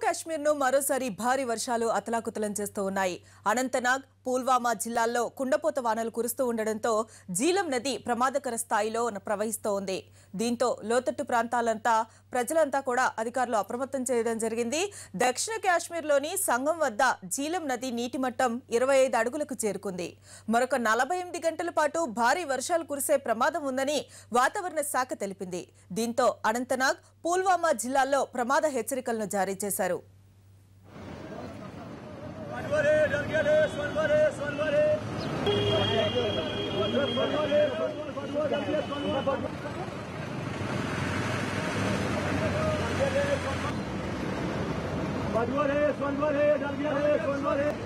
కాశ్మీర్ ను మరోసారి భారీ వర్షాలు అతలాకుతలం చేస్తూ ఉన్నాయి. అనంతనాగ్, పుల్వామా జిల్లాల్లో కుండపోత వానలు కురుస్తూ ఉండడంతో జీలం నది ప్రమాదకర స్థాయిలో ప్రవహిస్తోంది. దీంతో లోతట్టు ప్రాంతాలంతా ప్రజలంతా కూడా అధికారులు అప్రమత్తం చేయడం జరిగింది. దక్షిణ కాశ్మీర్లోని సంగం వద్ద జీలం నది నీటి మట్టం 25 అడుగులకు చేరుకుంది. మరొక 48 గంటల పాటు భారీ వర్షాలు కురిసే ప్రమాదం ఉందని వాతావరణ శాఖ తెలిపింది. దీంతో అనంతనాగ్, పుల్వామా జిల్లాల్లో ప్రమాద హెచ్చరికలను జారీ చేశారు. Sonbare,